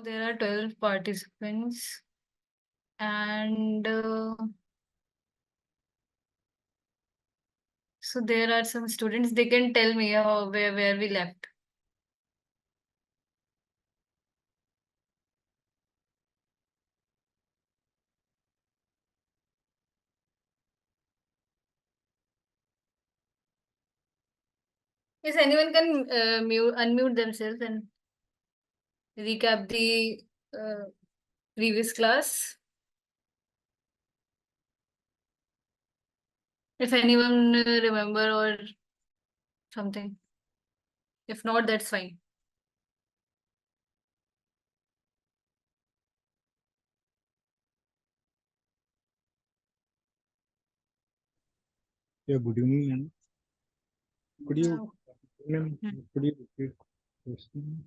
there are 12 participants and so there are some students, they can tell me where we left. Yes, anyone can unmute themselves and recap the uh, previous class. If anyone remember or something. If not, that's fine. Yeah, good evening, ma'am. Could you, ma'am, Hmm. could you repeat question?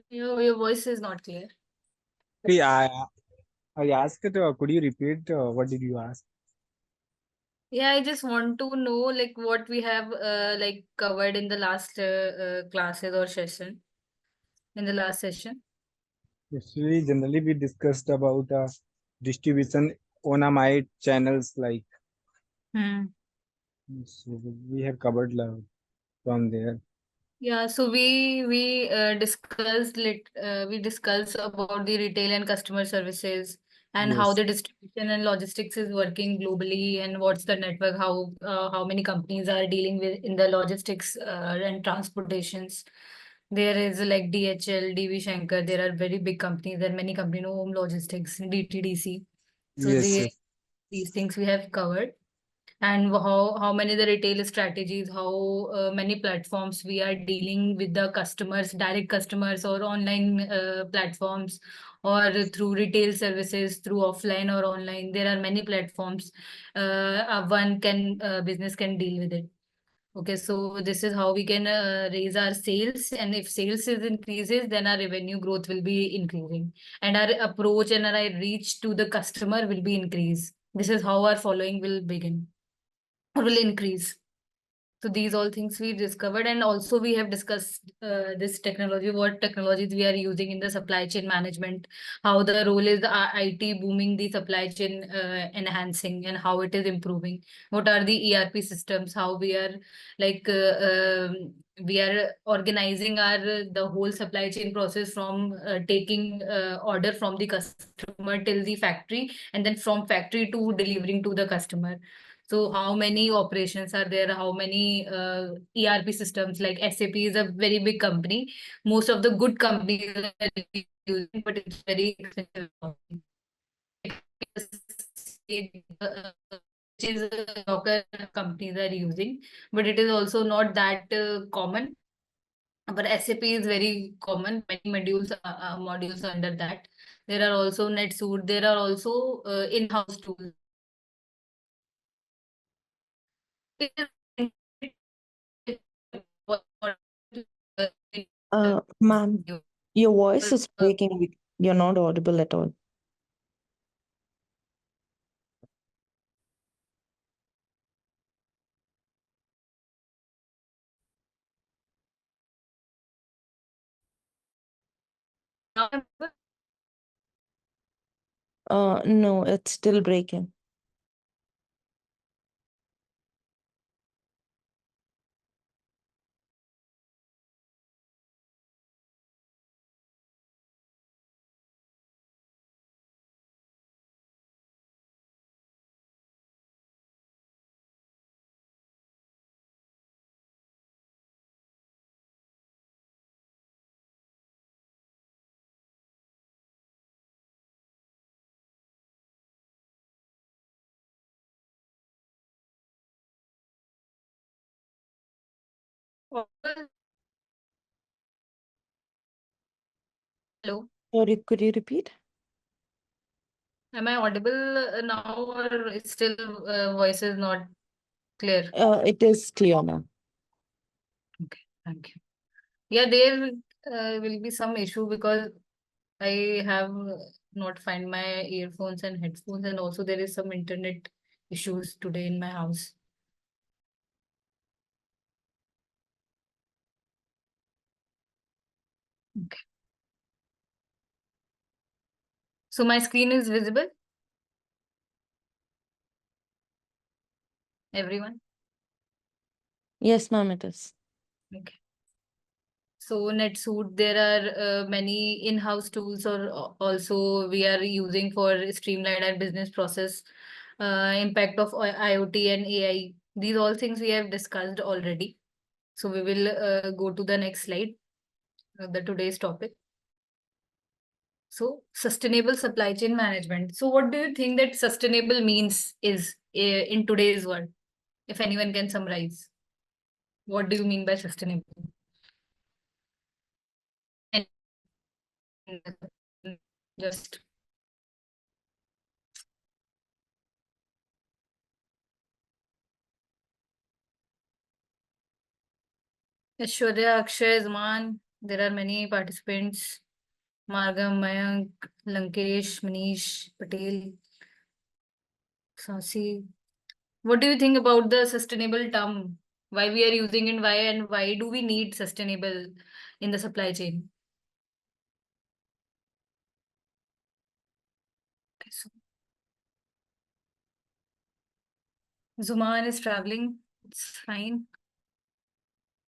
Your voice is not clear. Hey, I asked it, could you repeat, what did you ask? Yeah, I just want to know like what we have like covered in the last classes or session. In the last session. Actually, generally we discussed about distribution on a my channels, like, Hmm. so we have covered from there. Yeah, so we discussed about the retail and customer services and how Yes, the distribution and logistics is working globally and what's the network, how many companies are dealing with in the logistics and transportations. There is like DHL, DB Shankar, there are very big companies and many companies, Home Logistics, DTDC. So yes, yes, these things we have covered and how many the retail strategies, how many platforms we are dealing with the customers, direct customers or online platforms or through retail services through offline or online. There are many platforms one can business can deal with it. Okay, so this is how we can raise our sales, and if sales is increases, then our revenue growth will be increasing, and our approach and our reach to the customer will be increased. This is how our following will begin or will increase. So these all things we discovered, and also we have discussed this technology, what technologies we are using in the supply chain management, how the role is IT booming the supply chain enhancing, and how it is improving. What are the ERP systems? How we are like we are organizing our the whole supply chain process from taking order from the customer till the factory, and then from factory to delivering to the customer. So how many operations are there? How many ERP systems? Like SAP is a very big company. Most of the good companies are using, but it's very expensive. Which is Docker companies are using, but it is also not that common. But SAP is very common. Many modules under that. There are also NetSuite. There are also in-house tools. Ma'am, your voice is breaking. You're not audible at all. No, it's still breaking. Hello, Sorry, could you repeat? am I audible now, or is still voice is not clear? It is clear now. Okay, thank you. Yeah, there will be some issue because I have not find my earphones and headphones, and also there is some internet issues today in my house. Okay. So my screen is visible? Everyone? Yes, ma'am, it is. Okay. So NetSuite, there are many in-house tools or also we are using for streamline our business process, impact of IoT and AI. These all things we have discussed already. So we will go to the next slide, the today's topic. So sustainable supply chain management. So what do you think that sustainable means is in today's world? If anyone can summarize, what do you mean by sustainable? And just Aishwarya, Akshay, Zaman, there are many participants. Margam, Mayank, Lankesh, Manish, Patel, Sasi. What do you think about the sustainable term? Why we are using it, why and why do we need sustainable in the supply chain? Okay, so Zuman is traveling. It's fine.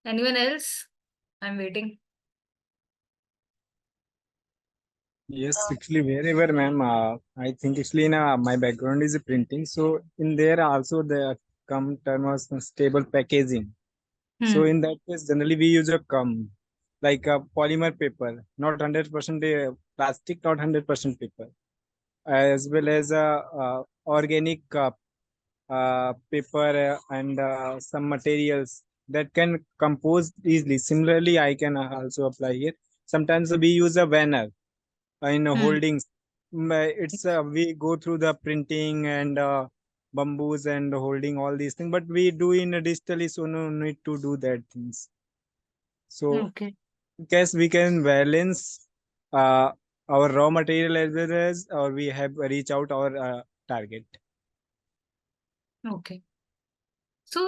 Anyone else? I'm waiting. Yes, actually, wherever, ma'am, I think actually in my background is printing. So in there also the come term was stable packaging. So Hmm. in that case, generally we use a like a polymer paper, not 100% plastic, not 100% paper, as well as organic paper and some materials that can compose easily. Similarly, I can also apply here. Sometimes we use a banner in Hmm. holdings. It's we go through the printing and bamboos and holding all these things, but we do in digitally, so no need to do that things. So Okay. guess we can balance uh, our raw material as well as or we have reach out our target. Okay. So,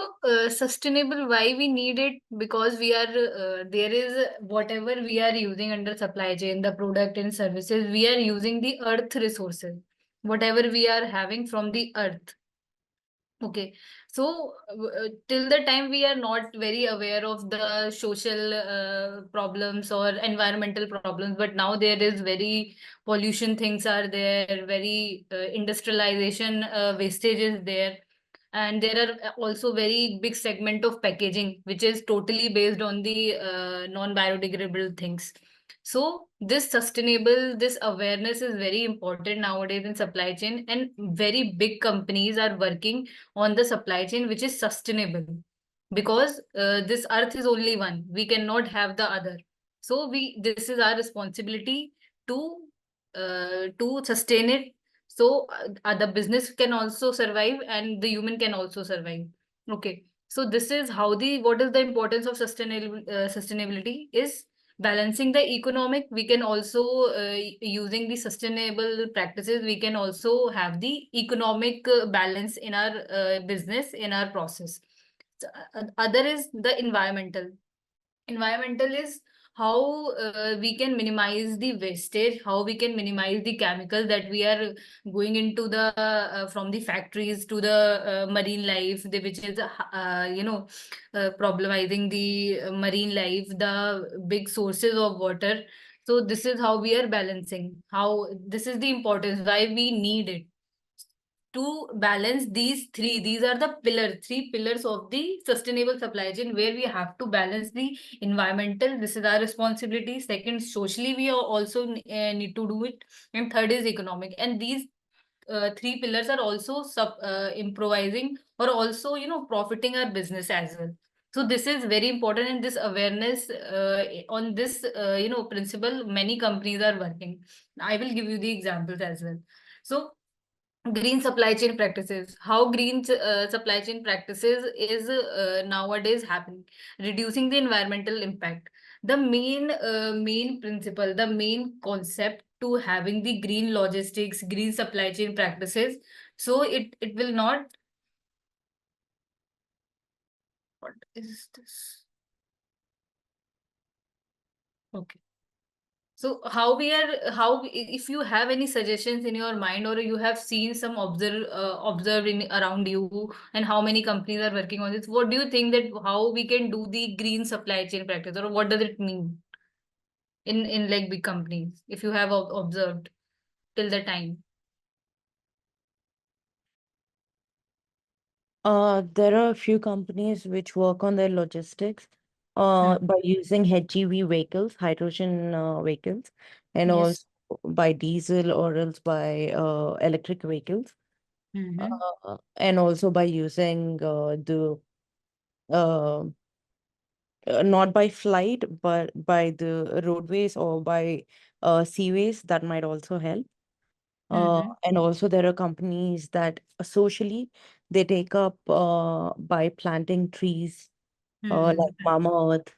sustainable, why we need it? Because we are, there is whatever we are using under supply chain, the product and services, we are using the earth resources, whatever we are having from the earth. Okay, so till the time we are not very aware of the social problems or environmental problems, but now there is very pollution things are there, very industrialization wastage is there, and there are also very big segment of packaging which is totally based on the non-biodegradable things. So this sustainable, this awareness is very important nowadays in supply chain, and very big companies are working on the supply chain which is sustainable, because this earth is only one, we cannot have the other. So we, this is our responsibility to sustain it, so the business can also survive and the human can also survive. Okay, so this is how the, what is the importance of sustainability is balancing the economic. We can also using the sustainable practices, we can also have the economic balance in our business, in our process. So, other is the environmental is how we can minimize the wastage, how we can minimize the chemicals that we are going into the from the factories to the marine life, the, which is problemizing the marine life, the big sources of water. So this is how we are balancing, how this is the importance, why we need it to balance these three. These are the three pillars of the sustainable supply chain, where we have to balance the environmental, this is our responsibility. Second, socially we also need to do it, and third is economic. And these three pillars are also improvising or also profiting our business as well. So this is very important, and this awareness on this principle, many companies are working. I will give you the examples as well. So green supply chain practices, how green supply chain practices is nowadays happening, reducing the environmental impact. The main principle, the main concept to having the green logistics, green supply chain practices, so it will not, what is this? Okay, So if you have any suggestions in your mind, or you have seen some observing around you, and how many companies are working on this, what do you think that how we can do the green supply chain practice, or what does it mean in like big companies, if you have observed till the time? There are a few companies which work on their logistics Hmm. by using HGV vehicles, hydrogen vehicles, and also Yes. by diesel or else by electric vehicles, Mm-hmm. and also by using the uh, not by flight, but by the roadways or by seaways, that might also help. Mm-hmm. And also there are companies that socially they take up by planting trees, like Mm-hmm. Mama Earth,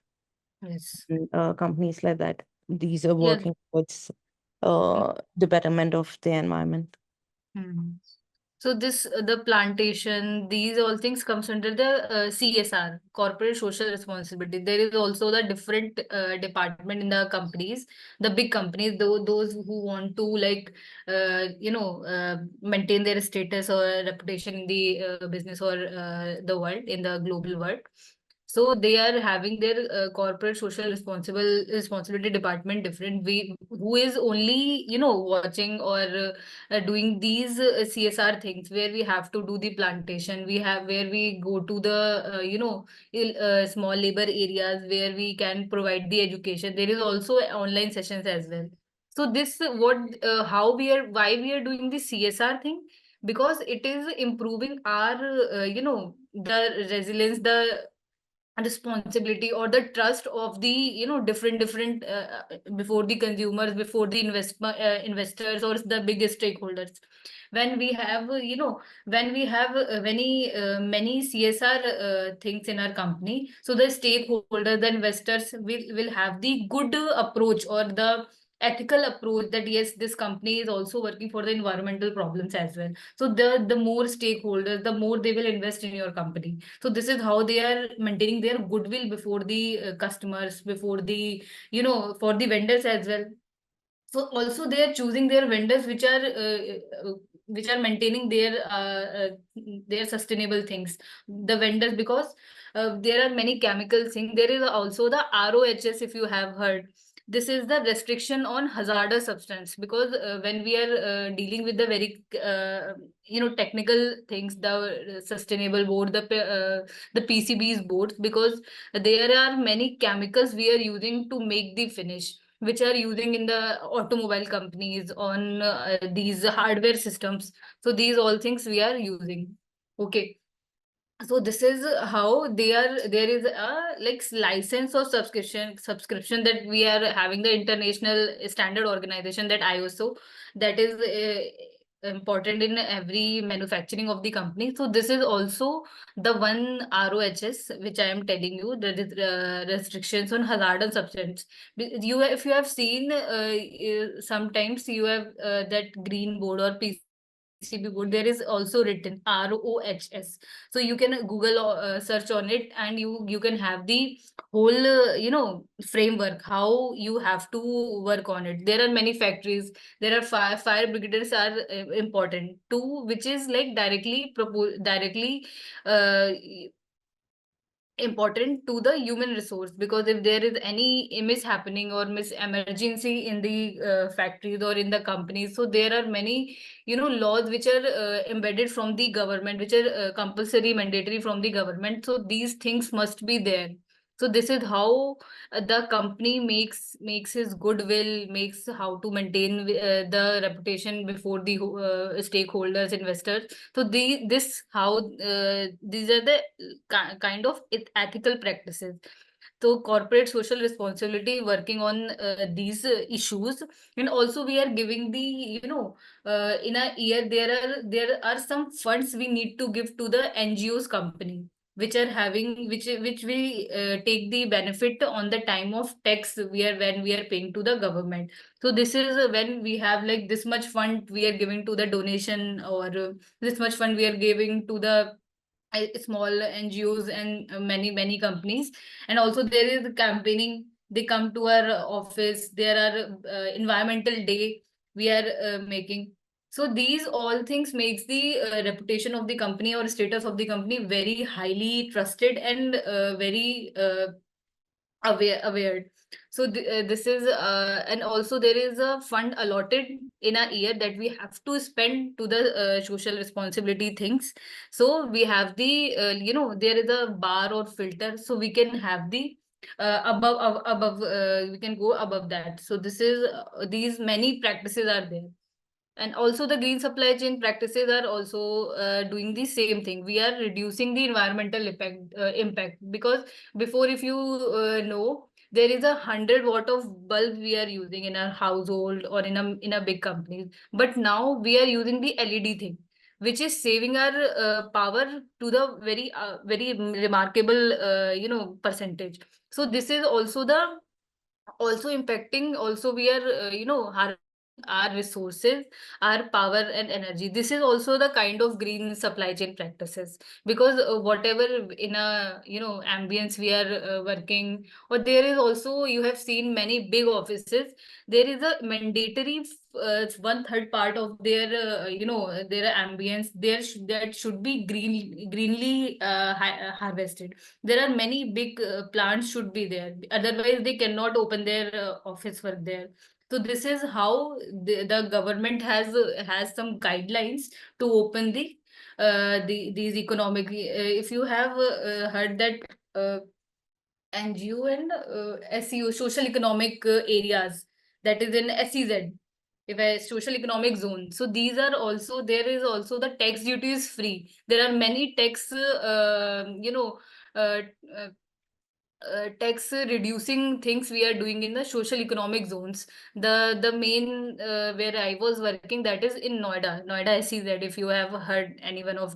Yes. and companies like that. These are Yeah. working towards the betterment of the environment. Hmm. So this the plantation, these all things comes under the CSR, corporate social responsibility. There is also the different department in the companies, the big companies, those who want to like maintain their status or reputation in the business or the world, in the global world. So they are having their corporate social responsibility department different. We who is only watching or doing these CSR things, where we have to do the plantation, we have where we go to the small labor areas where we can provide the education. There is also online sessions as well. So this what how we are why we are doing the CSR thing, because it is improving our the resilience, the responsibility, or the trust of the different before the consumers, before the investors, or the biggest stakeholders. When we have when we have many CSR things in our company, so the stakeholders, the investors will have the good approach, or the ethical approach, that yes, this company is also working for the environmental problems as well. So the more stakeholders, the more they will invest in your company. So this is how they are maintaining their goodwill before the customers, before the for the vendors as well. So also they are choosing their vendors which are maintaining their sustainable things, the vendors, because there are many chemical things. There is also the ROHS, if you have heard. This is the restriction on hazardous substance, because when we are dealing with the very technical things, the sustainable board, the PCBs boards, because there are many chemicals we are using to make the finish, which are using in the automobile companies on these hardware systems. So these all things we are using. Okay. So this is how they are. There is a like license or subscription that we are having, the international standard organization, that ISO, that is important in every manufacturing of the company. So this is also the one ROHS which I am telling you, that is restrictions on hazardous substance. You, if you have seen sometimes you have that green board or PCB board, there is also written ROHS. So you can Google search on it, and you can have the whole framework, how you have to work on it. There are many factories, there are fire brigadiers are important too, which is like directly uh, important to the human resource, because if there is any miss happening or miss emergency in the factories or in the companies, so there are many laws which are embedded from the government, which are compulsory mandatory from the government. So these things must be there. So this is how the company makes his goodwill, makes how to maintain the reputation before the stakeholders, investors. So this how these are the kind of ethical practices. So corporate social responsibility, working on these issues. And also we are giving the in a year there are some funds we need to give to the NGOs company, which are having which we take the benefit on the time of tax, we are when we are paying to the government. So this is when we have like this much fund we are giving to the donation, or this much fund we are giving to the small NGOs and many companies. And also there is campaigning, They come to our office. There are environmental day we are making. So these all things makes the reputation of the company or status of the company very highly trusted and very aware. So this is and also there is a fund allotted in a year that we have to spend to the social responsibility things. So we have the there is a bar or filter, so we can have the above we can go above that. So this is these many practices are there. And also the green supply chain practices are also doing the same thing. We are reducing the environmental impact, because before, if you know, there is 100 watt of bulb we are using in our household or in a big company. But now we are using the LED thing, which is saving our power to the very remarkable percentage. So this is also the also impacting, also we are harnessing our resources, our power and energy. This is also the kind of green supply chain practices, because whatever in a ambience we are working, or there is also, you have seen many big offices, there is a mandatory one third part of their their ambience there that should be greenly harvested. There are many big plants should be there, otherwise they cannot open their office work there. So this is how the government has some guidelines to open these economic, if you have heard that NGO and SEO, social economic areas, that is in SEZ, if a social economic zone. So these are also, there is also the tax duty is free. There are many tax uh, uh, tax reducing things we are doing in the social economic zones. The main where I was working, that is in Noida SEZ, if you have heard, anyone of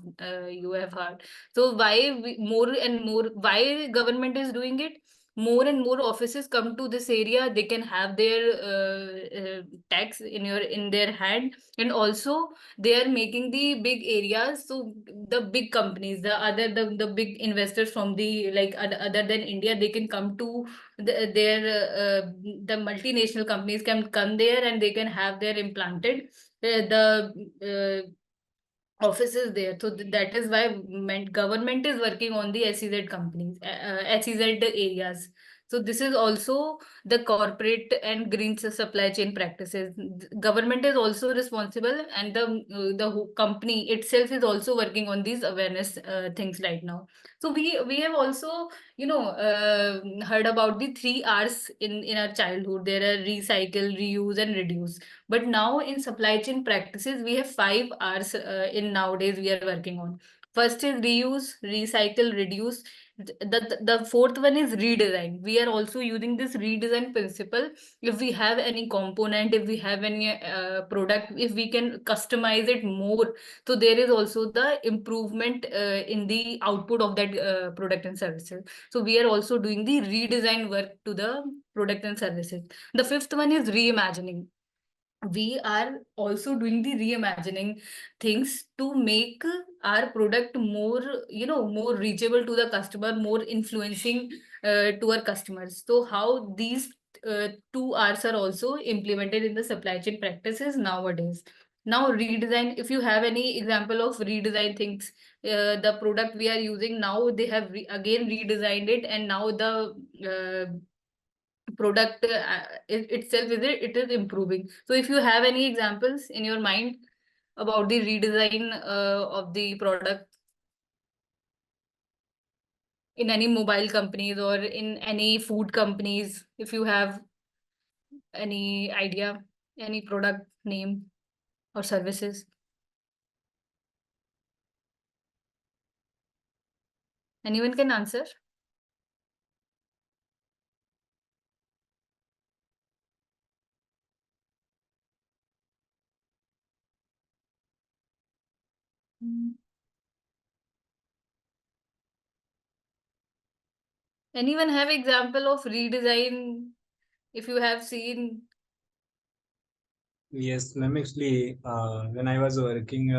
you have heard. So why more and more, why government is doing it? More and more offices come to this area, they can have their tax in their hand. And also they are making the big areas, so the big companies, the big investors from the, like, other than India, they can come to the multinational companies can come there, and they can have their implanted the offices there. So that is why government is working on the SEZ companies, SEZ areas. So this is also the corporate and green supply chain practices. Government is also responsible, and the company itself is also working on these awareness things right now. So we have also heard about the 3 Rs in our childhood. There are recycle, reuse, and reduce. But now in supply chain practices, we have 5 Rs in nowadays we are working on. First is reuse, recycle, reduce. The fourth one is redesign. We are also using this redesign principle. If we have any component, if we have any product, if we can customize it more, so there is also the improvement in the output of that product and services. So we are also doing the redesign work to the product and services. The fifth one is reimagining. We are also doing the reimagining things to make our product more more reachable to the customer, more influencing to our customers. So how these 2 Rs are also implemented in the supply chain practices nowadays. Now redesign, if you have any example of redesign things, the product we are using now, they have again redesigned it, and now the product itself it is improving. So if you have any examples in your mind about the redesign of the product in any mobile companies or in any food companies, if you have any idea, any product name or services, anyone can answer. Anyone have example of redesign, if you have seen? Yes, ma'am. Actually, when I was working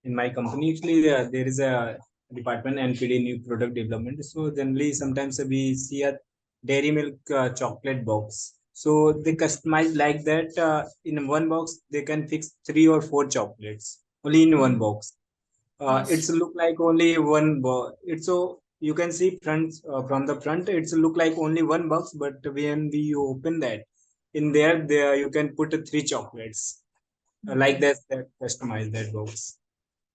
in my company, actually, there is a department NPD, new product development. So generally, sometimes we see a dairy milk chocolate box. So they customize like that. In one box, they can fix 3 or 4 chocolates only in one box. It's Yes. look like only one box. It's so you can see front from the front. It's look like only one box, but when we open that, in there you can put 3 chocolates like Okay. that customize that box.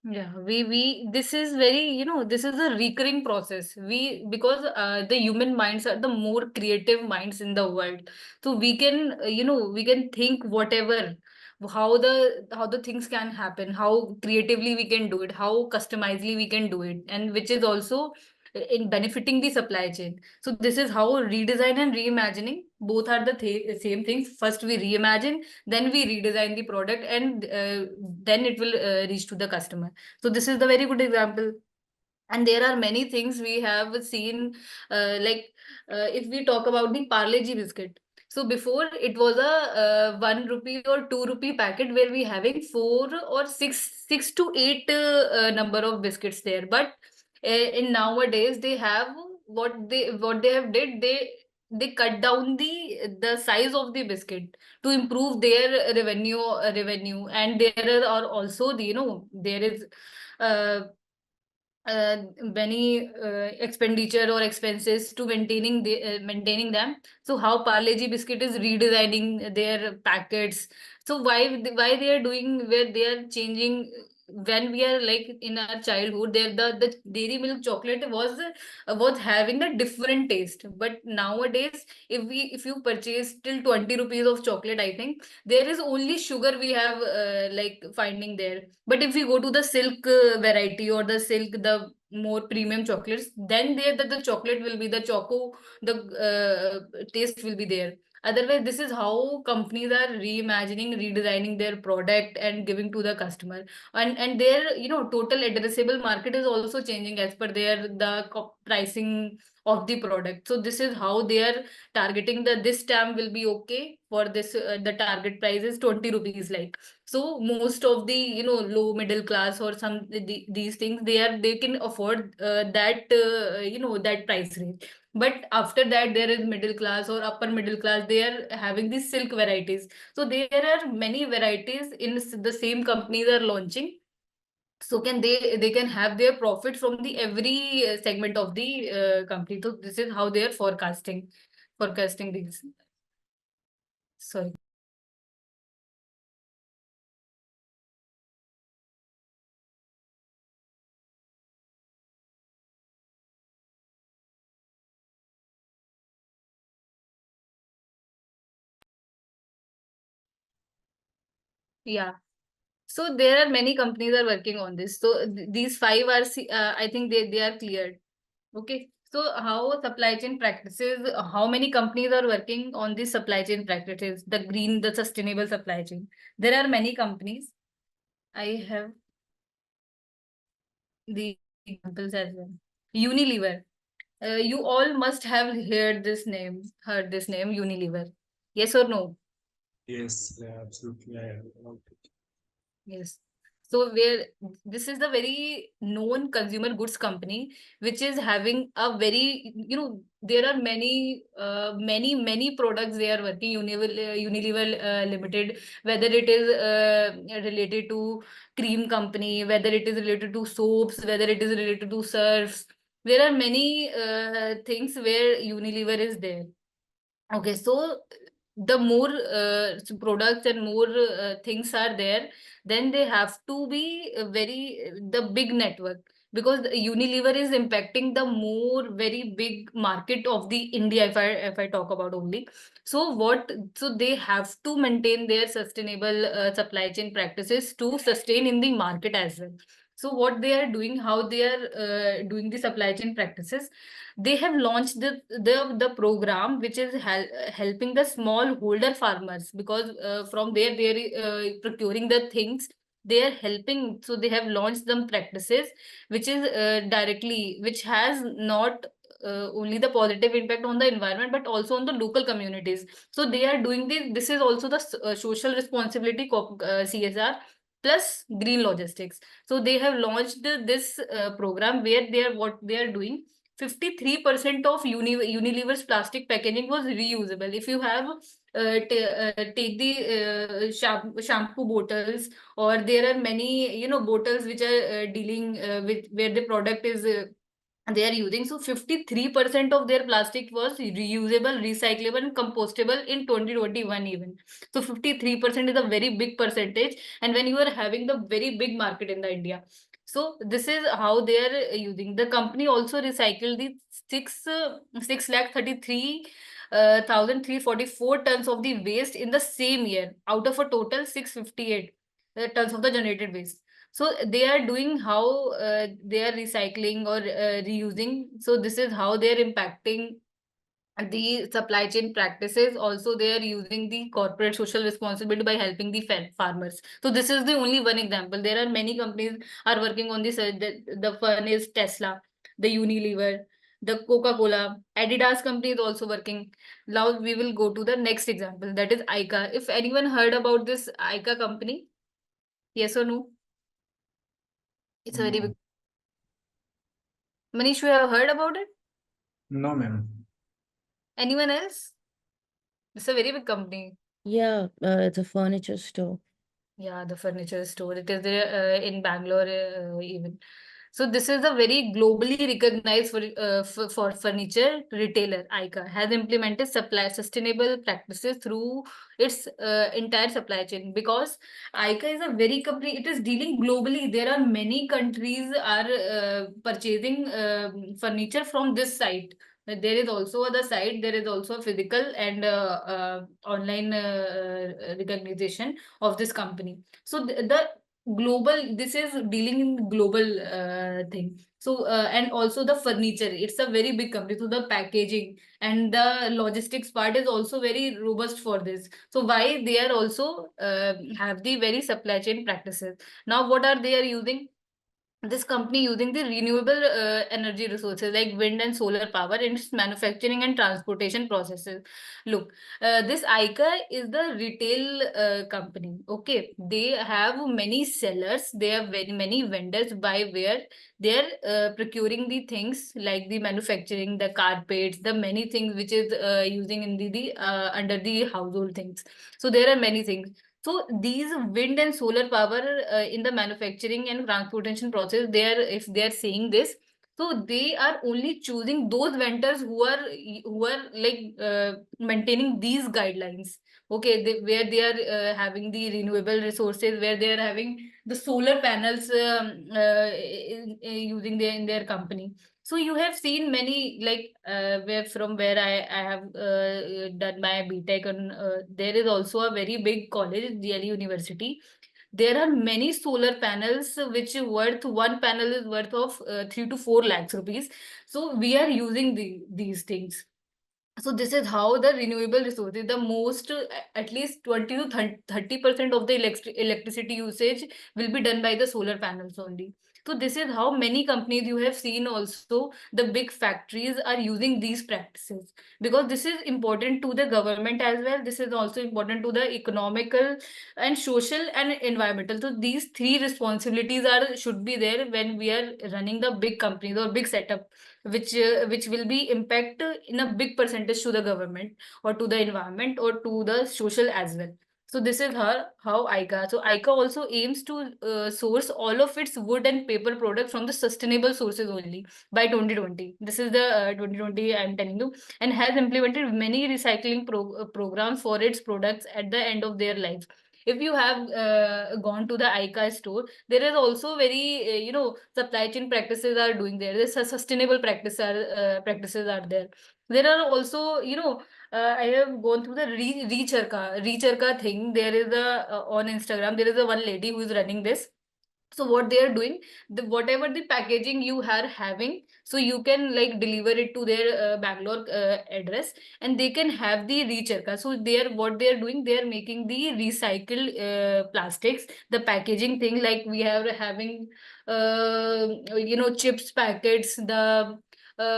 Yeah, we this is very, this is a recurring process. We because the human minds are the more creative minds in the world. So we can, we can think whatever, how the things can happen, how creatively we can do it, how customizably we can do it, and which is also in benefiting the supply chain. So this is how redesign and reimagining both are the same things. First we reimagine, then we redesign the product, and then it will reach to the customer. So this is the very good example. And there are many things we have seen, if we talk about the Parle G biscuit. So before it was a 1 rupee or 2 rupee packet where we having 4 or 6 to 8 number of biscuits there. But in nowadays they have what they have did, they cut down the size of the biscuit to improve their revenue. And there are also the, there is uh, many expenditure or expenses to maintaining them. So how Parle G biscuit is redesigning their packets. So why they are doing, where they are changing. When we are like in our childhood, there the dairy milk chocolate was having a different taste. But nowadays, if you purchase till 20 rupees of chocolate, I think there is only sugar we have like finding there. But if we go to the silk variety or the silk, the more premium chocolates, then there the chocolate will be the choco, the taste will be there. Otherwise, this is how companies are reimagining, redesigning their product and giving to the customer. And their, total addressable market is also changing as per their pricing of the product. So this is how they are targeting, the this stamp will be okay for this, the target price is 20 rupees like. So most of the, low middle class or these things, they can afford that, that price range. But after that, there is middle class or upper middle class, they are having these silk varieties. So there are many varieties in the same companies are launching. So they can have their profit from the every segment of the company. So this is how they are forecasting these. Sorry. Yeah. So there are many companies are working on this. So these five are, I think they are cleared. Okay. So how supply chain practices, how many companies are working on these supply chain practices, the green, the sustainable supply chain? There are many companies. I have the examples as well. Unilever. You all must have heard this name, Unilever. Yes or no? Yes, absolutely. I have about it. Yes. So where this is the very known consumer goods company, which is having a very, there are many products they are working. Unilever Limited, whether it is related to cream company, whether it is related to soaps, whether it is related to surfs. There are many things where Unilever is there. Okay, so the more products and more things are there, then they have to be the big network, because the Unilever is impacting the more very big market of the India, if I talk about only. So so they have to maintain their sustainable supply chain practices to sustain in the market as well. So what they are doing, how they are doing the supply chain practices, they have launched the program which is helping the small holder farmers, because from there they are procuring the things, they are helping. So they have launched some practices which is which has not only the positive impact on the environment but also on the local communities. So they are doing this is also the social responsibility CSR plus green logistics. So they have launched this program where they are what they are doing. 53% of Unilever's plastic packaging was reusable. If you have take the shampoo bottles, or there are many bottles which are dealing with where the product is they are using, so 53% of their plastic was reusable, recyclable, and compostable in 2021 even. So 53% is a very big percentage, and when you are having the very big market in the India, so this is how they are using. The company also recycled the 6,33,344 tons of the waste in the same year, out of a total 658 tons of the generated waste. So they are doing how they are recycling or reusing. So this is how they are impacting the supply chain practices. Also, they are using the corporate social responsibility by helping the farmers. So this is the only one example. There are many companies are working on this. The one is Tesla, the Unilever, the Coca-Cola, Adidas company is also working. Now we will go to the next example, that is ICA. If anyone heard about this ICA company, yes or no? It's a very No. big. Manish, you have heard about it? No, ma'am. Anyone else? It's a very big company. Yeah, it's a furniture store. Yeah, the furniture store. It is there in Bangalore even. So this is a very globally recognized for furniture retailer. ICA has implemented sustainable practices through its entire supply chain, because ICA is a very company. It is dealing globally. There are many countries are purchasing furniture from this site. There is also other side. There is also a physical and online recognition of this company. So the global, this is dealing in global thing. So and also the furniture, it's a very big company, so the packaging and the logistics part is also very robust for this. So why they are also have the very supply chain practices. Now what are they are using? This company using the renewable energy resources like wind and solar power in its manufacturing and transportation processes. Look, this ICA is the retail company. Okay, they have many sellers. They have very many vendors by where they're procuring the things like the manufacturing, the carpets, the many things which is using in the under the household things. So there are many things. So these wind and solar power in the manufacturing and transportation process, they are, if they are saying this, so they are only choosing those vendors who are like maintaining these guidelines. Okay, where they are having the renewable resources, where they are having the solar panels using in their company. So you have seen many like where I have done my BTech, and there is also a very big college, DLE University. There are many solar panels which worth, one panel is worth of 3 to 4 lakhs rupees. So we are using these things. So this is how the renewable resources, the most at least 20 to 30% of the electricity usage will be done by the solar panels only. So this is how many companies you have seen also, the big factories are using these practices, because this is important to the government as well. This is also important to the economical and social and environmental. So these three responsibilities are should be there when we are running the big companies or big setup, which will be impact in a big percentage to the government or to the environment or to the social as well. So this is how ICA. So ICA also aims to source all of its wood and paper products from the sustainable sources only by 2020. This is the 2020 I'm telling you, and has implemented many recycling programs for its products at the end of their life. If you have gone to the ICA store, there is also very supply chain practices are doing there. There's a sustainable practices are there. There are also I have gone through the Recharka thing. There is a on Instagram there is a one lady who is running this. So what they are doing, whatever the packaging you are having, so you can like deliver it to their Bangalore address, and they can have the recharka. So they are, what they are doing, they are making the recycled plastics, the packaging thing, like we are having chips packets, the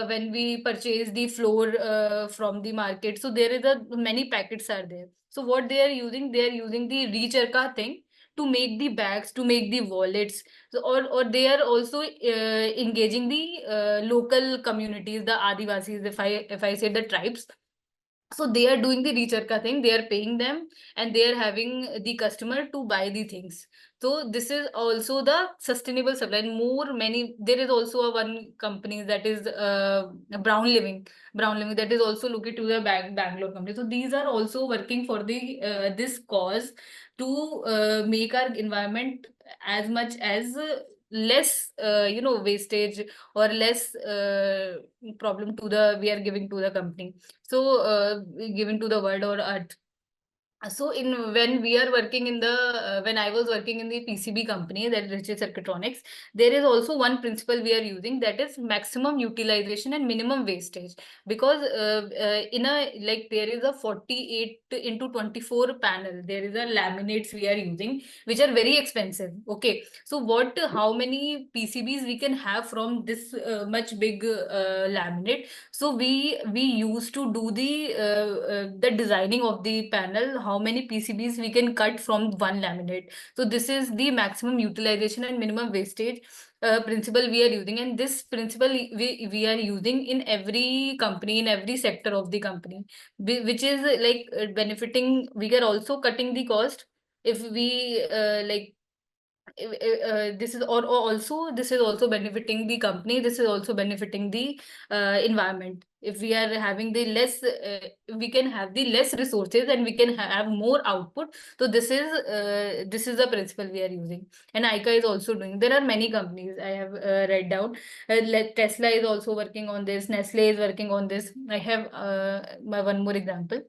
when we purchase the flour from the market. So there is a many packets are there. So what they are using the recharka thing to make the bags, to make the wallets. So, or they are also engaging the local communities, the Adivasis, if I say the tribes. So they are doing the recharka thing, they are paying them, and they are having the customer to buy the things. So this is also the sustainable supply. And more many, there is also a one company that is Brown Living, that is also looking to the Bangalore company. So these are also working for the this cause to make our environment as much as less wastage or less problem to the we are giving to the company, so given to the world or earth. So in when we are working in the when I was working in the PCB company, that Richard Circuitronics, there is also one principle we are using, that is maximum utilization and minimum wastage. Because in a like there is a 48 into 24 panel, there is a laminates we are using, which are very expensive. Okay, so what how many PCBs we can have from this much big laminate? So we used to do the designing of the panel, how many PCBs we can cut from one laminate. So this is the maximum utilization and minimum wastage principle we are using, and this principle we are using in every company, in every sector of the company, which is like benefiting. We are also cutting the cost if we this is or also this is also benefiting the company, this is also benefiting the environment. If we are having the less we can have the less resources and we can have more output. So this is the principle we are using, and ICA is also doing. There are many companies I have read down. Tesla is also working on this, Nestle is working on this. I have my one more example,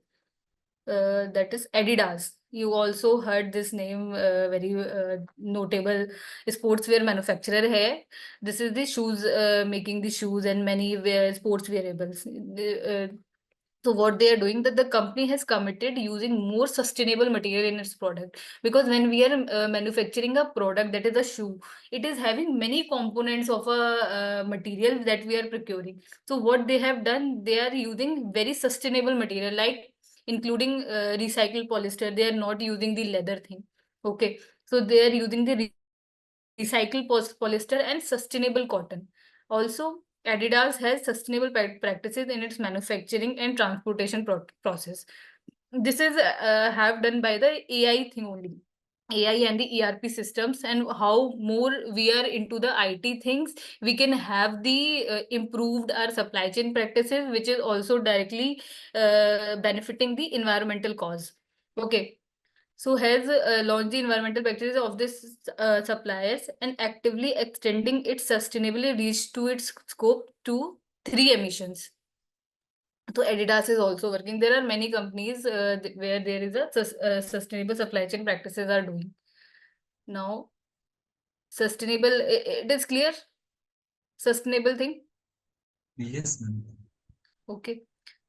that is Adidas. You also heard this name, very notable sportswear manufacturer hai. This is the shoes, making the shoes and many sports wearables. So what they are doing, that the company has committed using more sustainable material in its product. Because when we are manufacturing a product that is a shoe, it is having many components of a material that we are procuring. So what they have done, they are using very sustainable material, like including recycled polyester. They are not using the leather thing. Okay, so they are using the recycled polyester and sustainable cotton. Also, Adidas has sustainable practices in its manufacturing and transportation process. This is have done by the AI thing only. AI and the ERP systems, and how more we are into the IT things, we can have the improved our supply chain practices, which is also directly benefiting the environmental cause. Okay, so has launched the environmental practices of this suppliers and actively extending its sustainability reach to its scope to 3 emissions. So Adidas is also working. There are many companies where there is a sustainable supply chain practices are doing. Now, sustainable, it is clear? Sustainable thing? Yes, ma'am. Okay.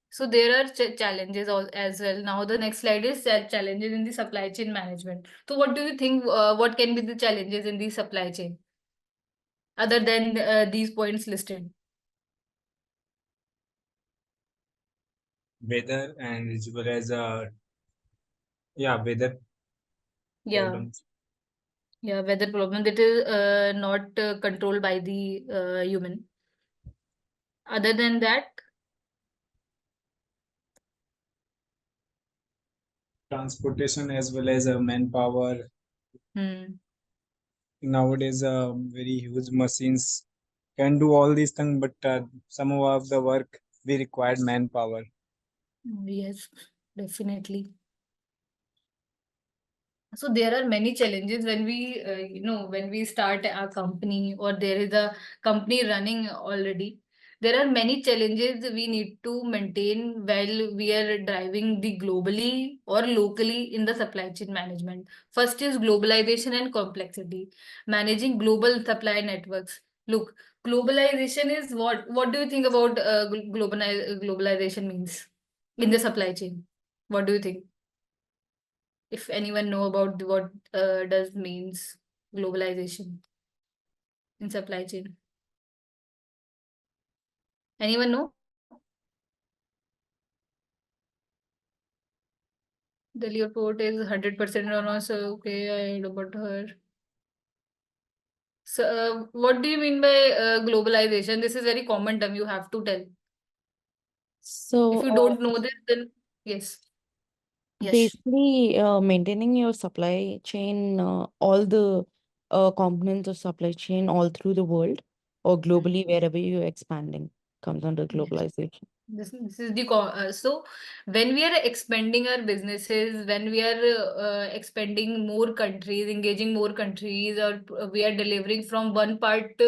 So there are challenges as well. Now the next slide is challenges in the supply chain management. So what do you think, what can be the challenges in the supply chain other than these points listed? Weather and as well as weather Yeah, problems. yeah, weather problem that is not controlled by the human. Other than that, Transportation as well as manpower. hmm, Nowadays, very huge machines can do all these things, but some of the work we required manpower. yes, definitely. So there are many challenges when we, when we start a company or there is a company running already. There are many challenges we need to maintain while we are driving the globally or locally in the supply chain management. First is globalization and complexity. Managing global supply networks. Look, globalization is what? What do you think about globalization means in the supply chain? What do you think? If anyone know about what does means globalization in supply chain, anyone know? Delhi Airport is 100% on, so okay, I know about her. So, what do you mean by globalization? This is very common term. You have to tell. If So, you don't know this, then yes, yes. basically, maintaining your supply chain, all the components of supply chain all through the world or globally, wherever you're expanding, comes under Yes. globalization. This is the so when we are expanding our businesses, when we are expanding more countries, engaging more countries, or we are delivering from one part,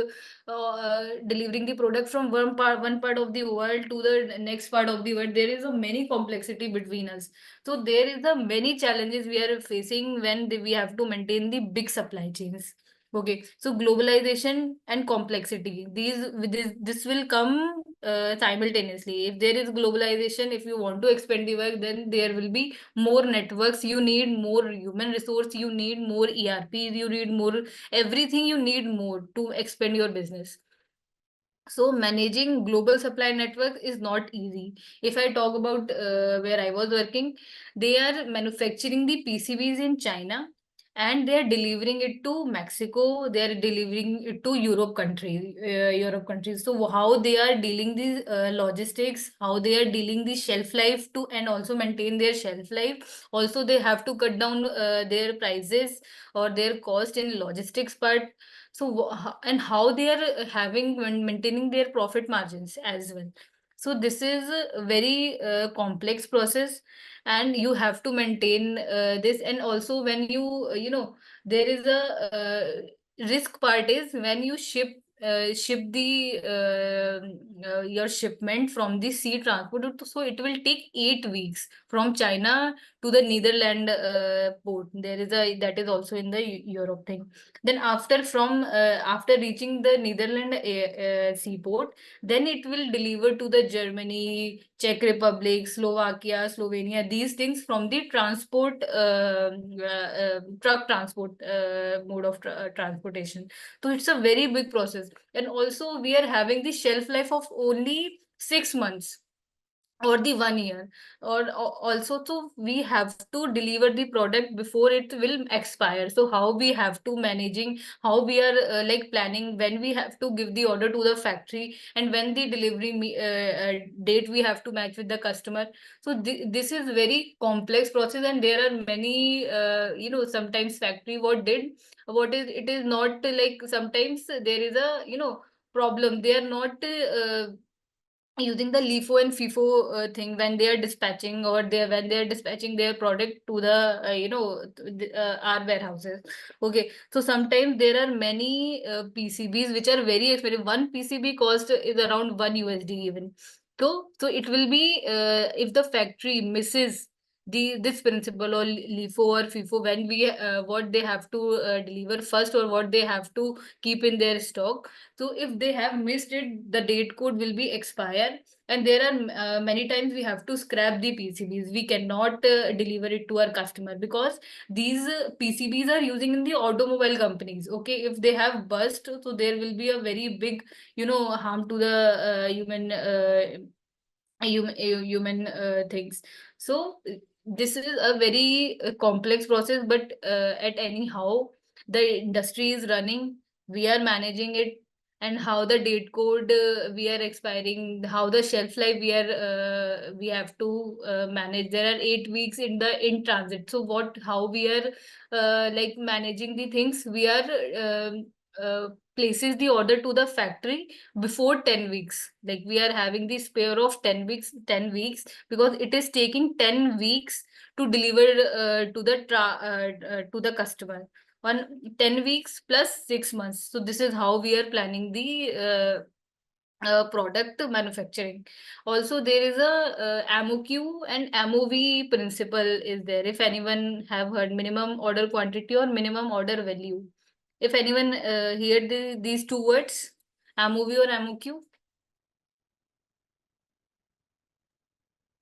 delivering the product from one part of the world to the next part of the world, there is a many complexity between us. So there is a many challenges we are facing when we have to maintain the big supply chains. Okay, so globalization and complexity, this will come simultaneously. If there is globalization, if you want to expand the work, then there will be more networks. You need more human resource. You need more ERPs. You need more everything. You need more to expand your business. So managing global supply network is not easy. If I talk about where I was working, they are manufacturing the PCBs in China and they are delivering it to Mexico. They are delivering it to Europe countries. So how they are dealing the logistics, how they are dealing the shelf life to and also maintain their shelf life. Also, they have to cut down their prices or their cost in logistics part. So and how they are having when maintaining their profit margins as well. So this is a very complex process, and you have to maintain this. And also when there is a risk part is when you ship the your shipment from the sea transport. So it will take 8 weeks from China to the Netherlands port. There is a that is also in the Europe thing. Then after reaching the Netherlands seaport, then it will deliver to the Germany, Czech Republic, Slovakia, Slovenia. These things from the transport truck transport mode of transportation. So it's a very big process, and also we are having the shelf life of only 6 months or the 1 year, or also so we have to deliver the product before it will expire. So how we have to managing, how we are like planning when we have to give the order to the factory and when the delivery date we have to match with the customer. So this is very complex process, and there are many sometimes factory what is it is not like sometimes there is a problem. They are not using the LIFO and FIFO thing when they are dispatching, or when they are dispatching their product to the our warehouses. Okay, so sometimes there are many PCBs which are very expensive. One PCB cost is around $1 even. So it will be if the factory misses this principle or LIFO or FIFO, when we what they have to deliver first or what they have to keep in their stock. So if they have missed it, the date code will be expired, and there are many times we have to scrap the PCBs. We cannot deliver it to our customer because these PCBs are using in the automobile companies. Okay, if they have burst, so there will be a very big, harm to the human things. So this is a very complex process, but at anyhow the industry is running, we are managing it, and how the date code we are expiring, how the shelf life we have to manage. There are 8 weeks in transit. So how we are like managing the things, we are places the order to the factory before 10 weeks. Like we are having the spare of 10 weeks, because it is taking 10 weeks to deliver to the customer. 10 weeks plus 6 months. So this is how we are planning the product manufacturing. Also, there is a MOQ and MOV principle is there. If anyone have heard, minimum order quantity or minimum order value. If anyone heard these two words, MOV or MOQ?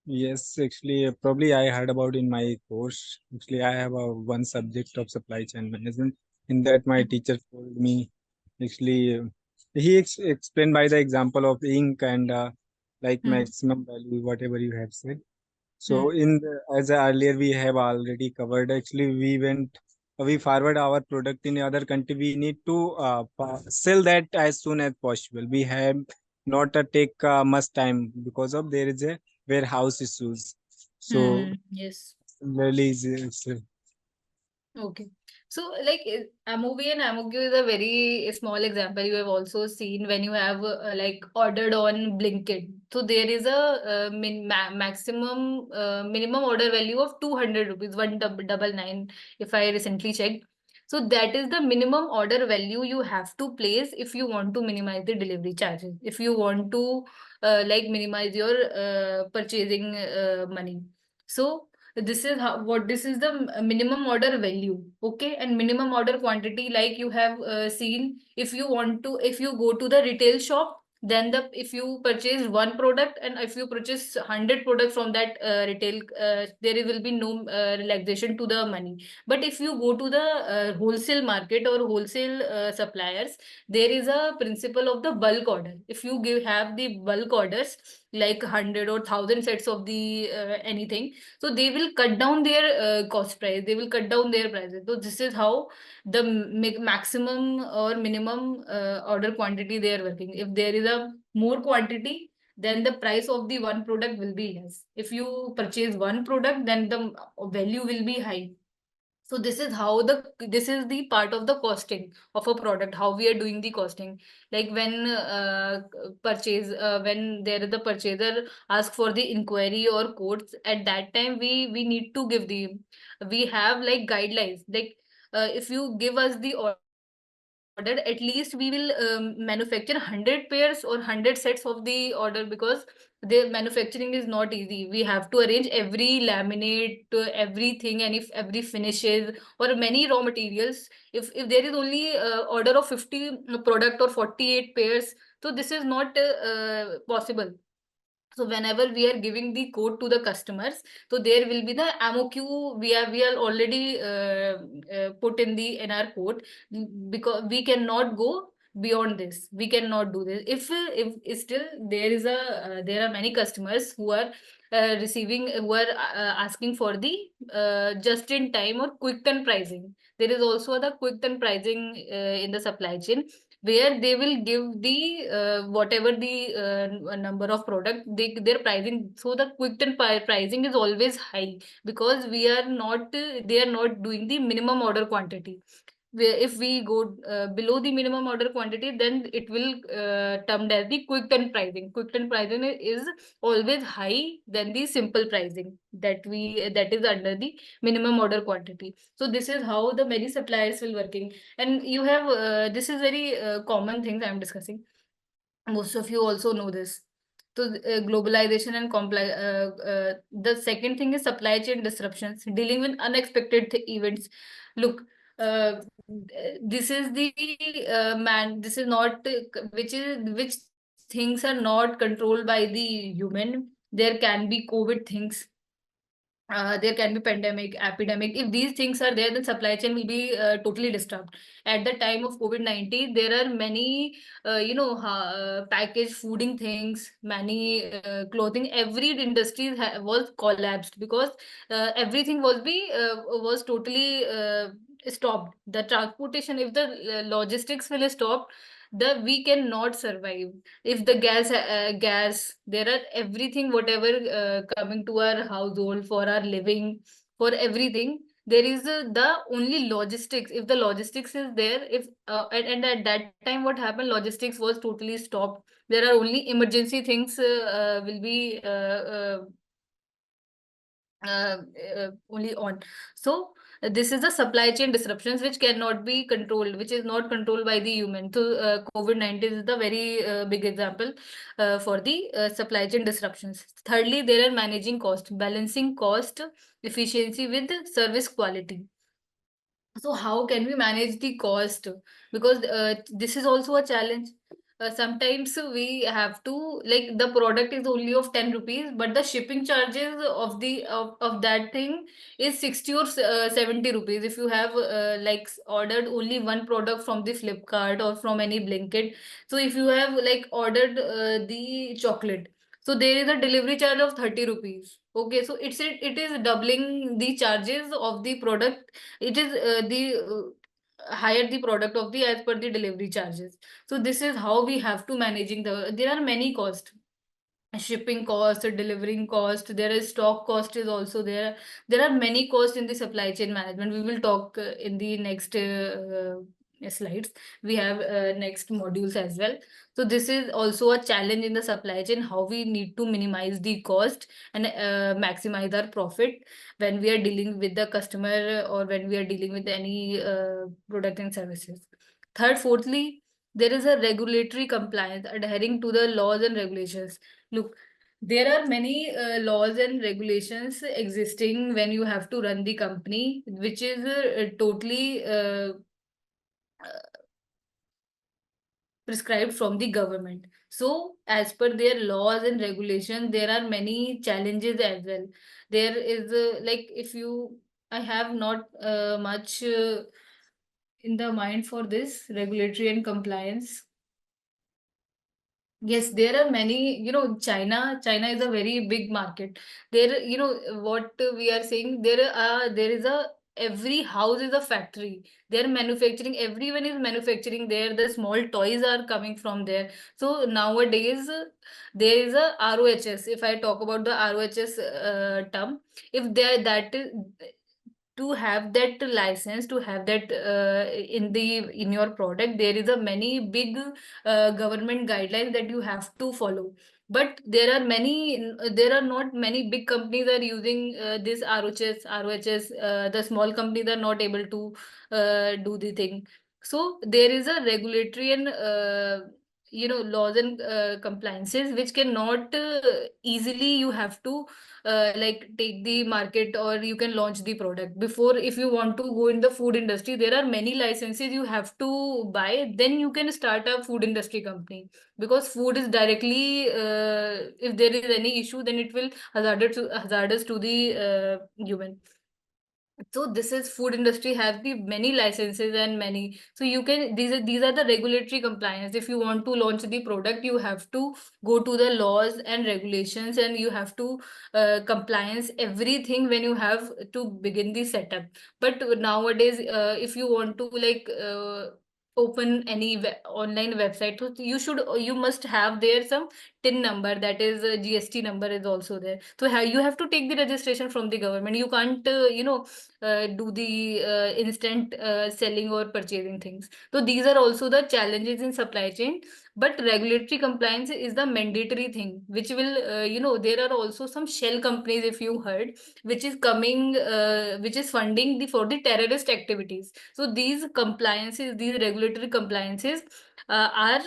Yes, actually, probably I heard about in my course. Actually, I have one subject of supply chain management. In that, my teacher told me, actually, he explained by the example of ink and like Hmm. maximum value, whatever you have said. So as earlier we have already covered, actually we forward our product in other country. We need to sell that as soon as possible. We have not take much time because of there is a warehouse issues. So Yes. really is Okay. So, like, Amovi and Amogu is a very small example you have also seen when you have like ordered on Blinkit. So there is a maximum minimum order value of 200 rupees, 199 if I recently checked. So that is the minimum order value you have to place if you want to minimize the delivery charges. If you want to like minimize your purchasing money. So this is how what this is the minimum order value, okay, and minimum order quantity, like you have seen, if you want to, if you go to the retail shop, then the if you purchase one product and if you purchase 100 products from that retail, there will be no relaxation to the money. But if you go to the wholesale market or wholesale suppliers, there is a principle of the bulk order. If you have the bulk orders like 100 or 1000 sets of the anything, so they will cut down their cost price, they will cut down their prices. So this is how the maximum or minimum order quantity they are working. If there is a more quantity, then the price of the one product will be less. If you purchase one product, then the value will be high. So this is how this is the part of the costing of a product, how we are doing the costing. Like when when there is the purchaser ask for the inquiry or quotes, at that time we need to give the, we have like guidelines, like if you give us the order, at least we will manufacture 100 pairs or 100 sets of the order, because the manufacturing is not easy. We have to arrange every laminate, everything, and if every finishes or many raw materials. If there is only order of 50 product or 48 pairs, so this is not possible. So whenever we are giving the code to the customers, so there will be the MOQ, we are already put in the in our code, because we cannot go beyond this. We cannot do this. If still there is a there are many customers who are who are asking for the just in time or quick turn pricing. There is also the quick turn pricing in the supply chain, where they will give the whatever the number of product their pricing. So the quick turn pricing is always high, because we are not they are not doing the minimum order quantity. Where if we go below the minimum order quantity, then it will termed as the quick turn pricing. Quick turn pricing is always high than the simple pricing that is under the minimum order quantity. So this is how the many suppliers will working. And you have this is very common things I'm discussing. Most of you also know this. So globalization and the second thing is supply chain disruptions, dealing with unexpected events. Look, uh, this is the this is not which things are not controlled by the human. There can be COVID things, there can be pandemic, epidemic. If these things are there, then supply chain will be totally disturbed. At the time of COVID-19, there are many, packaged fooding things, many clothing. Every industry was collapsed, because everything was totally stopped. The transportation, if the logistics will stop, the we cannot survive. If the gas, there are everything whatever coming to our household for our living, for everything, there is the only logistics. If the logistics is there, if and at that time what happened, logistics was totally stopped. There are only emergency things will be only on. So this is the supply chain disruptions which cannot be controlled, which is not controlled by the human. So COVID-19 is the very big example for the supply chain disruptions. Thirdly, there are managing cost, balancing cost efficiency with service quality. So how can we manage the cost? Because this is also a challenge. Sometimes we have to, like, the product is only of 10 rupees, but the shipping charges of of that thing is 60 or 70 rupees. If you have like ordered only one product from the Flipkart or from any Blinkit, so if you have like ordered the chocolate, So there is a delivery charge of 30 rupees. Okay, so it is doubling the charges of the product. It is the higher the product of the as per the delivery charges. So this is how we have to managing there are many costs, shipping cost, delivering cost, there is stock cost is also there are many costs in the supply chain management. We will talk in the next slides. We have next modules as well. So this is also a challenge in the supply chain, how we need to minimize the cost and maximize our profit when we are dealing with the customer or when we are dealing with any product and services. Third, fourthly, there is a regulatory compliance, adhering to the laws and regulations. Look, there are many laws and regulations existing when you have to run the company, which is totally prescribed from the government. So, as per their laws and regulations, there are many challenges as well. There is like if you, I have not much in the mind for this regulatory and compliance. Yes, there are many, China is a very big market. There, what we are saying, there is a, every house is a factory. They're manufacturing, everyone is manufacturing there. The small toys are coming from there. So nowadays, there is a ROHS. If I talk about the ROHS term, if there that is to have that license, to have that in your product, there is a many big government guidelines that you have to follow. But there are not many big companies are using this ROHS. The small companies are not able to do the thing. So there is a regulatory and laws and compliances which cannot easily you have to like take the market or you can launch the product. Before, if you want to go in the food industry, there are many licenses you have to buy, then you can start a food industry company, because food is directly if there is any issue, then it will hazardous to the human. So this is food industry have the many licenses and many, so you can, these are the regulatory compliance. If you want to launch the product, you have to go to the laws and regulations, and you have to compliance everything when you have to begin the setup. But nowadays, if you want to like open any online website, so you must have there some tin number, that is GST number is also there. So you have to take the registration from the government. You can't do the instant selling or purchasing things. So these are also the challenges in supply chain. But regulatory compliance is the mandatory thing, which will there are also some shell companies, if you heard, which is coming which is funding the for the terrorist activities. So these compliances, these regulatory compliances are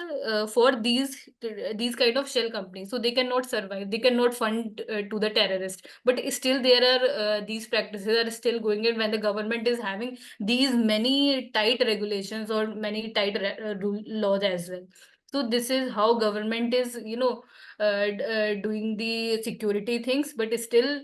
for these kind of shell companies, so they cannot survive, they cannot fund to the terrorists. But still there are these practices are still going in when the government is having these many tight regulations or many tight laws as well. So this is how government is doing the security things. But still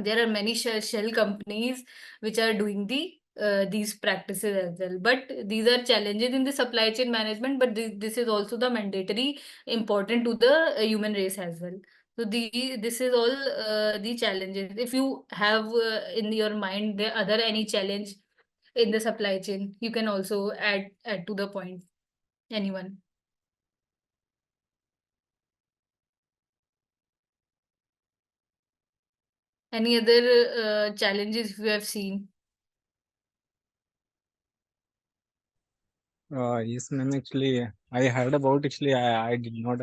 there are many shell companies which are doing these practices as well. But these are challenges in the supply chain management, but this is also the mandatory important to the human race as well. So this is all the challenges. If you have in your mind the other any challenge in the supply chain, you can also add to the point. Anyone? Any other challenges you have seen? Yes, ma'am. Actually, I heard about. Actually, I did not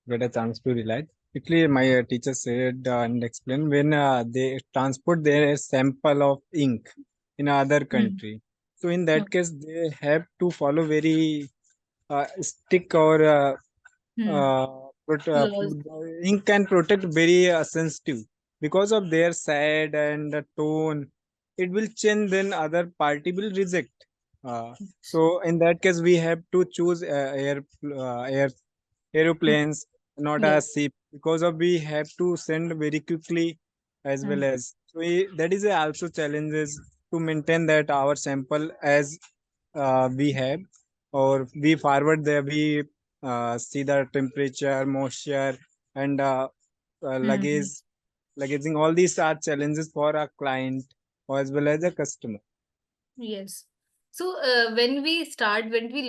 get a chance to realize. Actually, my teacher said and explained when they transport their sample of ink in another Hmm. country. So in that Okay. case, they have to follow very stick or Hmm. Laws. the ink can protect very sensitive because of their side and the tone. It will change, then other party will reject. So in that case, we have to choose aeroplanes, not a Yes. ship, because of we have to send very quickly as Hmm. well as. So that is also challenges to maintain that our sample as we have, or we forward there we see the temperature, moisture, and Mhm. luggaging. All these are challenges for our client as well as the customer. Yes. So when we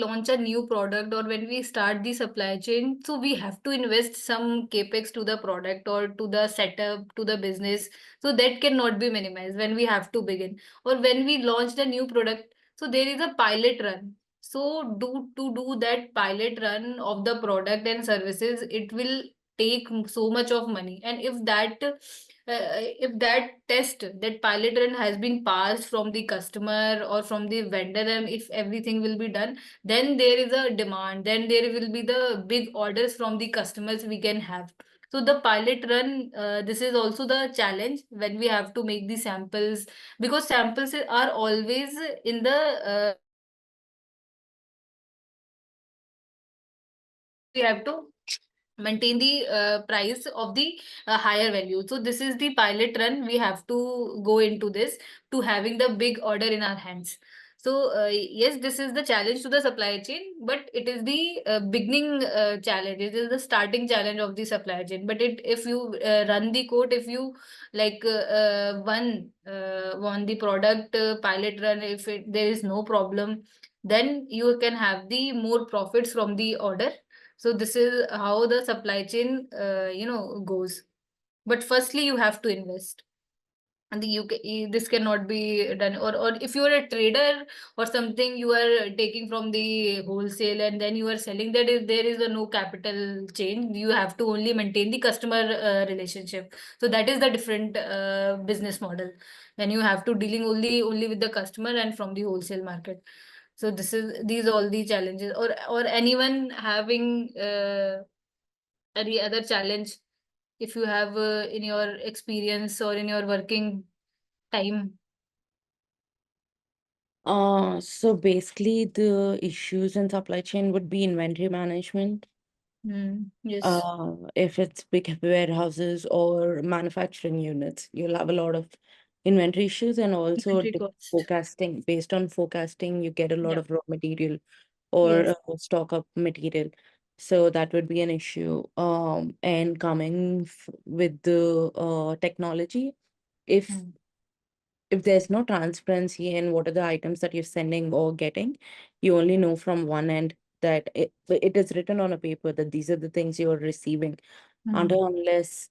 launch a new product or when we start the supply chain, so we have to invest some capex to the product or to the setup, to the business. So that cannot be minimized when we have to begin. Or when we launch the new product, so there is a pilot run. So to do that pilot run of the product and services, it will take so much of money. And if that test, that pilot run has been passed from the customer or from the vendor, and if everything will be done, then there is a demand, then there will be the big orders from the customers we can have. So the pilot run, this is also the challenge when we have to make the samples, because samples are always in the we have to maintain the price of the higher value. So this is the pilot run we have to go into this, to having the big order in our hands. So yes, this is the challenge to the supply chain, but it is the beginning challenge, it is the starting challenge of the supply chain. But if you run the code, if you like won the product pilot run, if there is no problem, then you can have the more profits from the order. So this is how the supply chain, goes. But firstly, you have to invest. And this cannot be done. Or if you are a trader or something, you are taking from the wholesale and then you are selling, that is, there is a no capital change. You have to only maintain the customer relationship. So that is the different business model. Then you have to dealing only with the customer and from the wholesale market. So these are all the challenges. Or anyone having any other challenge, if you have in your experience or in your working time. So basically the issues in supply chain would be inventory management. Yes. If it's big warehouses or manufacturing units, you'll have a lot of inventory issues, and also Inventory cost. forecasting. Based on forecasting, you get a lot Yeah. of raw material or Yes. stock up material. So that would be an issue. And coming with the technology, if Mm. if there's no transparency in what are the items that you're sending or getting, you only know from one end that it is written on a paper that these are the things you're receiving. Mm. Until unless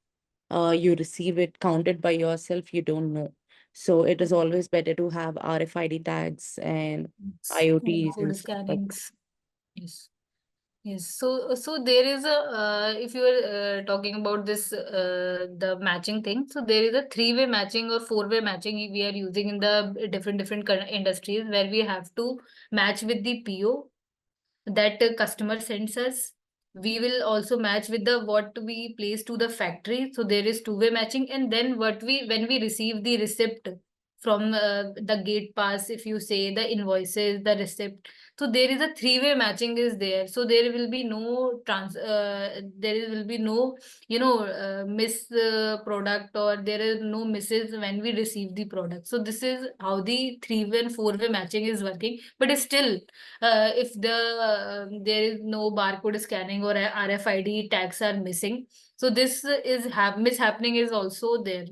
you receive it counted by yourself, you don't know. So it is always better to have RFID tags and IoTs Code and stuff like that. scannings. Yes. Yes. So there is a if you are talking about this the matching thing, so there is a three-way matching or four-way matching we are using in the different industries, where we have to match with the PO that customer sends us. We will also match with the what we place to the factory. So there is two-way matching. And then when we receive the receipt from the gate pass, if you say the invoices, the receipt, so there is a three-way matching is there. So there will be no there will be no miss product, or there is no misses when we receive the product. So this is how the three-way and four-way matching is working. But still, if there is no barcode scanning or RFID tags are missing, so this is mishappening is also there.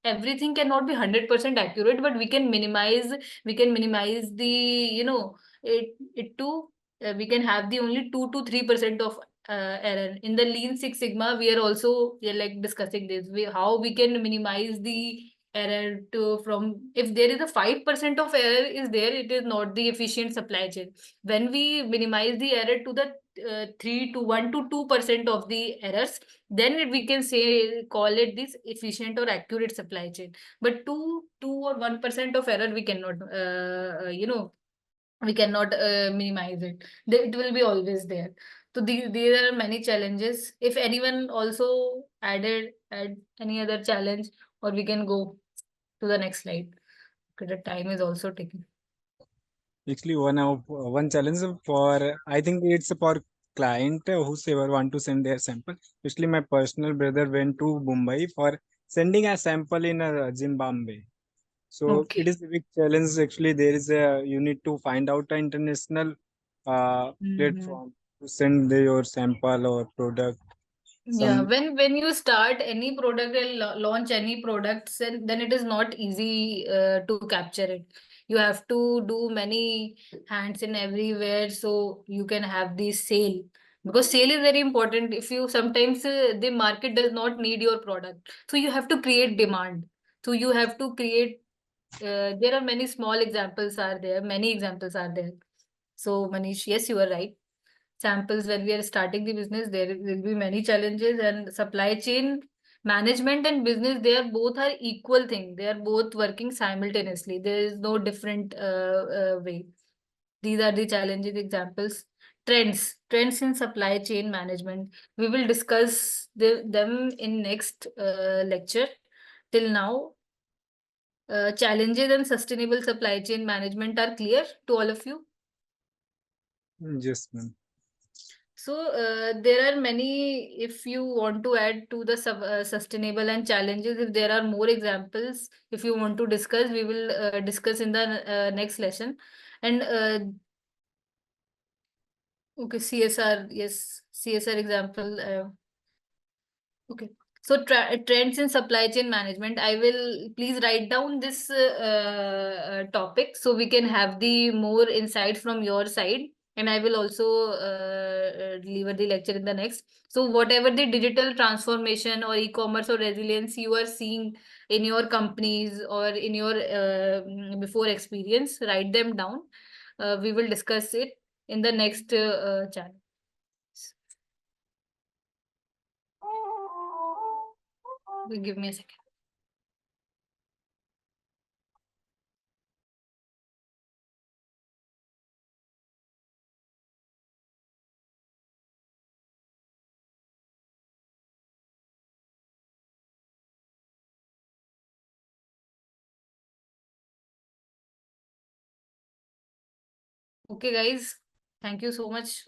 Everything cannot be 100% accurate, but we can minimize the it to we can have the only 2 to 3% of error. In the Lean Six Sigma, we are like discussing this, how we can minimize the error to from, if there is a 5% of error is there, it is not the efficient supply chain. When we minimize the error to the 1 to 2% of the errors, then we can say call it this efficient or accurate supply chain. But 2 or 1% of error we cannot minimize it. It will be always there. So there are many challenges. If anyone also add any other challenge, or we can go to the next slide, because the time is also taking. Actually, one challenge for, I think it's for client whosoever want to send their sample. Especially my personal brother went to Mumbai for sending a sample in Zimbabwe. So Okay. it is a big challenge. Actually, there is a, you need to find out an international Mhm. platform to send your sample or product. Yeah, some when you start any product and launch any products, then it is not easy to capture it. You have to do many hands in everywhere so you can have the sale, because sale is very important. If you sometimes the market does not need your product, so you have to create demand. So you have to create. There are many small examples are there. Many examples are there. So Manish, yes, you are right. Samples when we are starting the business, there will be many challenges, and supply chain management and business, they are both are equal thing. They are both working simultaneously. There is no different way. These are the challenging examples. Trends in supply chain management. We will discuss them in next lecture. Till now, challenges and sustainable supply chain management are clear to all of you. yes, ma'am. So there are many, if you want to add to the sustainable and challenges, if there are more examples, if you want to discuss, we will discuss in the next lesson. And okay, CSR, yes, CSR example. Okay. So trends in supply chain management. I will please write down this topic so we can have the more insight from your side. And I will also deliver the lecture in the next. So whatever the digital transformation or e-commerce or resilience you are seeing in your companies or in your before experience, write them down. We will discuss it in the next channel. Give me a second. Okay, guys. Thank you so much.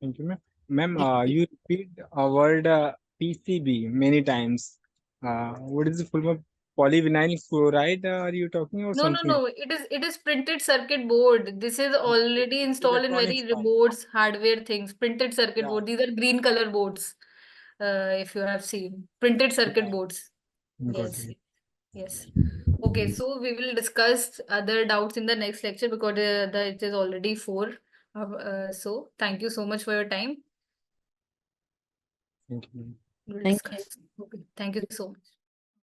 Thank you, ma'am. Ma'am, you repeat a word PCB many times. What is the full form? Polyvinyl chloride are you talking or No, no, something? no. It is printed circuit board. This is already installed in Electronics very part. boards, hardware things. Printed circuit Yeah. board. These are green color boards. If you have seen printed circuit Yeah. boards. Got Yes. it. Yes. Okay. So we will discuss other doubts in the next lecture because it is already 4. So thank you so much for your time. Thank you. We'll Thank you. discuss. Okay. Thank you so much.